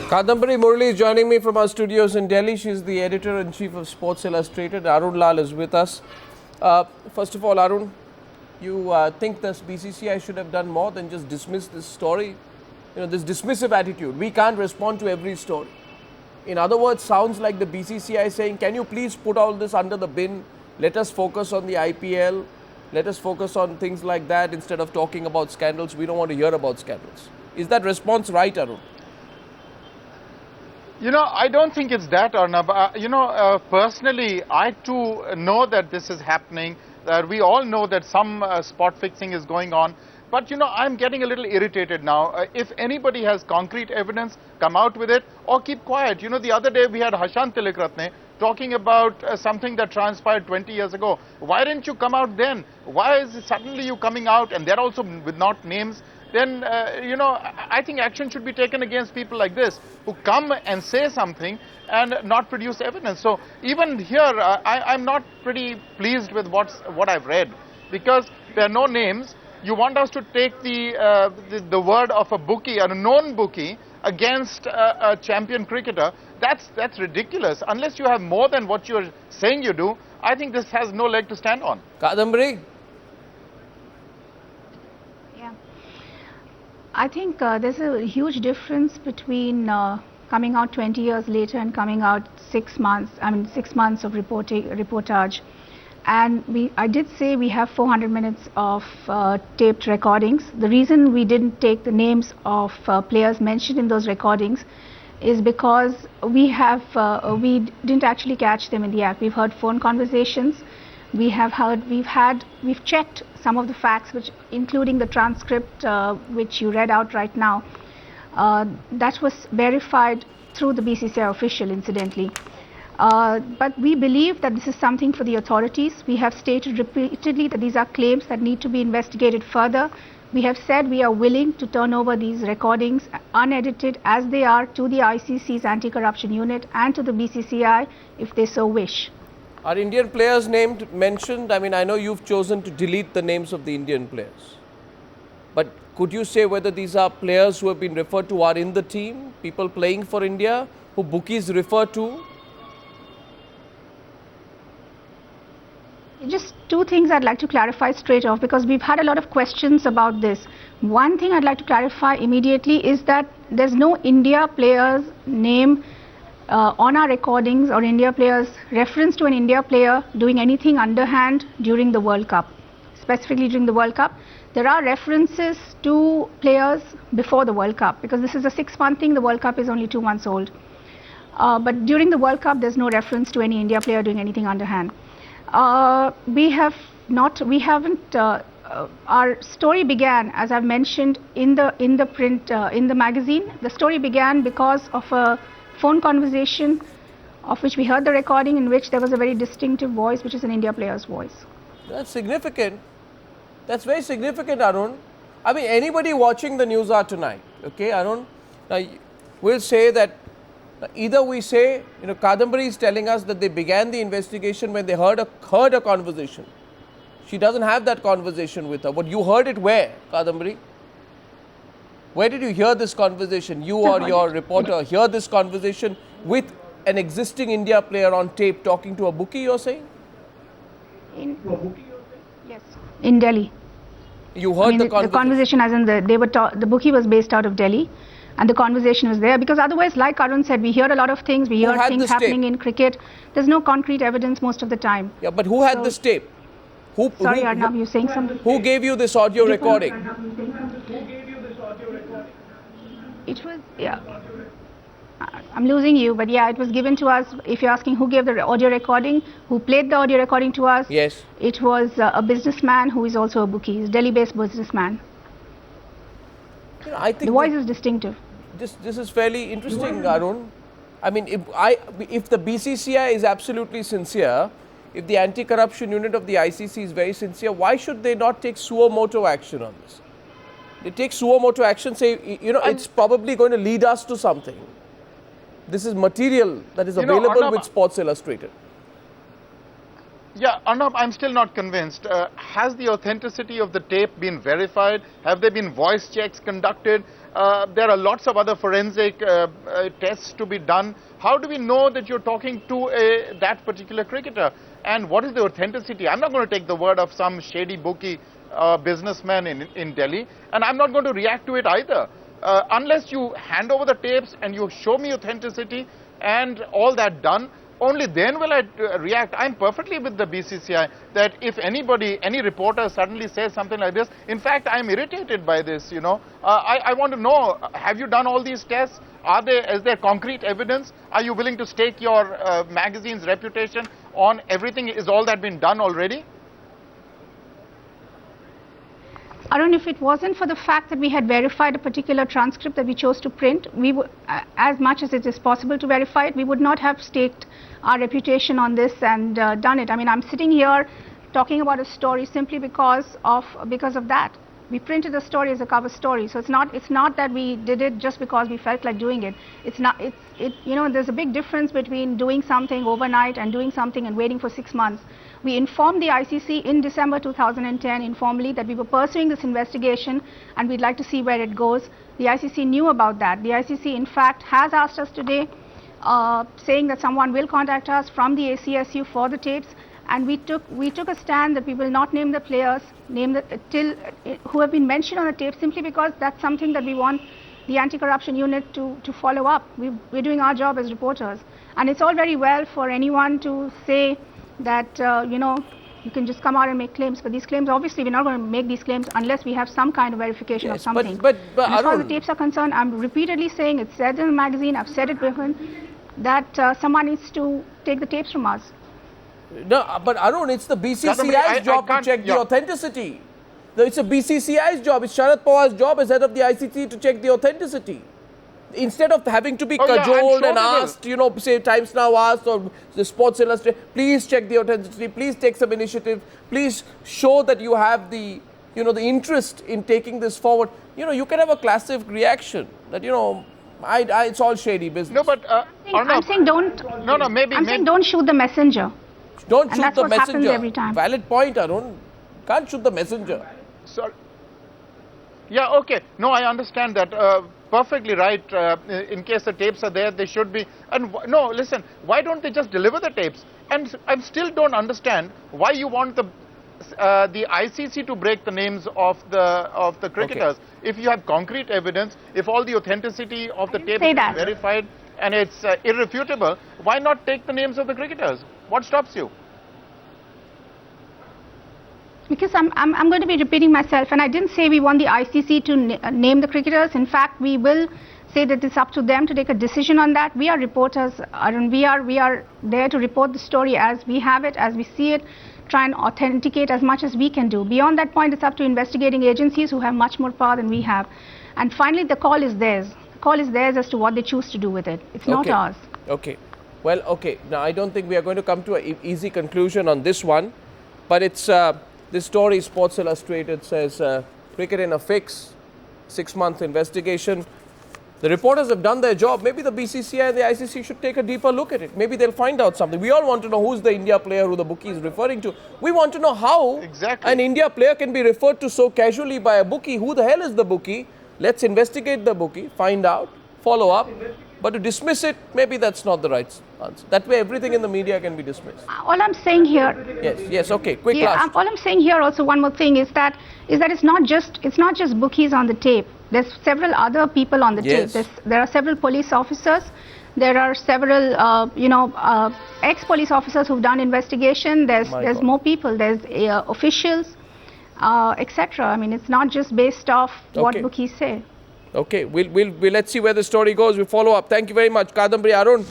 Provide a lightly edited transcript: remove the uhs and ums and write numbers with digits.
Kadambari Murali is joining me from our studios in Delhi. She's the editor-in-chief of Sports Illustrated. Arun Lal is with us. First of all, Arun, you think this BCCI should have done more than just dismiss this story? You know, this dismissive attitude. We can't respond to every story. In other words, sounds like the BCCI saying, can you please put all this under the bin? Let us focus on the IPL. Let us focus on things like that instead of talking about scandals. We don't want to hear about scandals. Is that response right, Arun? You know, I don't think it's that, Arnab. Personally, I too know that this is happening. We all know that some spot fixing is going on. But, you know, I'm getting a little irritated now. If anybody has concrete evidence, come out with it or keep quiet. You know, the other day we had Hashant Tilakratne talking about something that transpired 20 years ago. Why didn't you come out then? Why is it suddenly you coming out, and they're also with not names? Then, you know, I think action should be taken against people like this who come and say something and not produce evidence. So even here, I'm not pretty pleased with what I've read, because there are no names. You want us to take the word of a bookie, a known bookie, against a champion cricketer. That's ridiculous. Unless you have more than what you're saying you do, I think this has no leg to stand on. Kadambari? I think there's a huge difference between coming out 20 years later and coming out 6 months, 6 months of reportage. And I did say we have 400 minutes of taped recordings. The reason we didn't take the names of players mentioned in those recordings is because we didn't actually catch them in the act. We've heard phone conversations. We've checked some of the facts, including the transcript which you read out right now. That was verified through the BCCI official, incidentally. But we believe that this is something for the authorities. We have stated repeatedly that these are claims that need to be investigated further. We have said we are willing to turn over these recordings unedited as they are to the ICC's anti-corruption unit and to the BCCI if they so wish. Are Indian players mentioned? I mean, I know you've chosen to delete the names of the Indian players. But could you say whether these are players who have been referred to are in the team, people playing for India, who bookies refer to? Just two things I'd like to clarify straight off, because we've had a lot of questions about this. One thing I'd like to clarify immediately is that there's no India player's name on our recordings, or India players, reference to an India player doing anything underhand during the World Cup. Specifically during the World Cup, there are references to players before the World Cup, because this is a 6-month thing, the World Cup is only 2 months old. But during the World Cup, there's no reference to any India player doing anything underhand. Our story began, as I've mentioned, in the print, in the magazine. The story began because of a phone conversation of which we heard the recording, in which there was a very distinctive voice, which is an India player's voice. That's significant. That's very significant, Arun. I mean, anybody watching the news hour tonight, okay, Arun, now we'll say that either we say, you know, Kadambari is telling us that they began the investigation when they heard a conversation. She doesn't have that conversation with her. But you heard it where, Kadambari? Where did you hear this conversation? You or your reporter hear this conversation with an existing India player on tape talking to a bookie, you're saying? Yes, in Delhi. You heard the conversation, as in the bookie was based out of Delhi, and the conversation was there, because otherwise, like Arun said, we hear a lot of things. We hear things happening in cricket. There's no concrete evidence most of the time. Yeah, but who had this tape? Sorry, Arnab, you're saying something? Who gave you this audio recording? It was, yeah. I'm losing you, but yeah, it was given to us. If you're asking who gave the audio recording, who played the audio recording to us, yes, it was a businessman who is also a bookie. He's a Delhi-based businessman. You know, I think the voice is distinctive. This is fairly interesting, Arun. I mean, if the BCCI is absolutely sincere, if the anti-corruption unit of the ICC is very sincere, why should they not take suo motu action on this? They take suo motu action, say, you know, it's probably going to lead us to something. This is material that is available with Sports Illustrated. Yeah, Arnab, I'm still not convinced. Has the authenticity of the tape been verified? Have there been voice checks conducted? There are lots of other forensic tests to be done. How do we know that you're talking to that particular cricketer? And what is the authenticity? I'm not going to take the word of some shady bookie businessman in Delhi, and I'm not going to react to it either. Unless you hand over the tapes and you show me authenticity and all that done, only then will I react. I'm perfectly with the BCCI that if anybody, any reporter suddenly says something like this, in fact, I'm irritated by this, you know. I want to know, have you done all these tests? Is there concrete evidence? Are you willing to stake your magazine's reputation on everything? Is all that been done already? Arun, if it wasn't for the fact that we had verified a particular transcript that we chose to print, we would, as much as it is possible to verify it, we would not have staked our reputation on this and done it. I mean, I'm sitting here talking about a story simply because of that. We printed the story as a cover story, so it's not that we did it just because we felt like doing it. You know, there's a big difference between doing something overnight and doing something and waiting for 6 months. We informed the ICC in December 2010 informally that we were pursuing this investigation and we'd like to see where it goes. The ICC knew about that. The ICC in fact has asked us today, saying that someone will contact us from the ACSU for the tapes, and we took a stand that we will not name the players who have been mentioned on the tape, simply because that's something that we want the anti-corruption unit to follow up. We're doing our job as reporters, and it's all very well for anyone to say that you know, you can just come out and make claims, but these claims, obviously we're not going to make these claims unless we have some kind of verification of something. But as far as the tapes are concerned, I'm repeatedly saying, it's said in the magazine, I've said it before, that someone needs to take the tapes from us. No, but Arun, it's the BCCI's job to check the authenticity. It's a BCCI's job. It's Sharad Pawar's job as head of the ICC to check the authenticity. Instead of having to be cajoled and asked, you know, say Times Now asked or the Sports Illustrated, please check the authenticity, please take some initiative, please show that you have the, you know, the interest in taking this forward. You know, you can have a classic reaction that, you know, it's all shady business. No, but I'm saying don't. No, maybe. I'm saying don't shoot the messenger. Don't shoot the messenger. Happens every time. Valid point, Arun. Can't shoot the messenger. Sorry. Yeah, okay. No, I understand that. Perfectly right. In case the tapes are there, they should be. And no, listen, why don't they just deliver the tapes? And I still don't understand why you want the ICC to break the names of the cricketers. Okay. If you have concrete evidence, if all the authenticity of the tape is verified and it's irrefutable, why not take the names of the cricketers? What stops you? Because I'm going to be repeating myself, and I didn't say we want the ICC to name the cricketers. In fact, we will say that it's up to them to take a decision on that. We are reporters, and we are there to report the story as we have it, as we see it, try and authenticate as much as we can do. Beyond that point, it's up to investigating agencies who have much more power than we have. And finally, the call is theirs. The call is theirs as to what they choose to do with it. It's not ours. Okay. Well, okay. Now, I don't think we are going to come to an easy conclusion on this one, but it's this story, Sports Illustrated says, cricket in a fix, 6-month investigation. The reporters have done their job. Maybe the BCCI and the ICC should take a deeper look at it. Maybe they'll find out something. We all want to know who's the India player who the bookie is referring to. We want to know how an India player can be referred to so casually by a bookie. Who the hell is the bookie? Let's investigate the bookie, find out, follow up. But to dismiss it, maybe that's not the right answer. That way everything in the media can be dismissed. All I'm saying here... Yes, okay, quick last. All I'm saying here also, one more thing, is that it's not just bookies on the tape. There's several other people on the tape. There are several police officers. There are several, ex-police officers who've done investigation. There's more people. There's officials, etc. I mean, it's not just based off what bookies say. Okay, we'll let's see where the story goes. We'll follow up. Thank you very much, Kadambari Arun.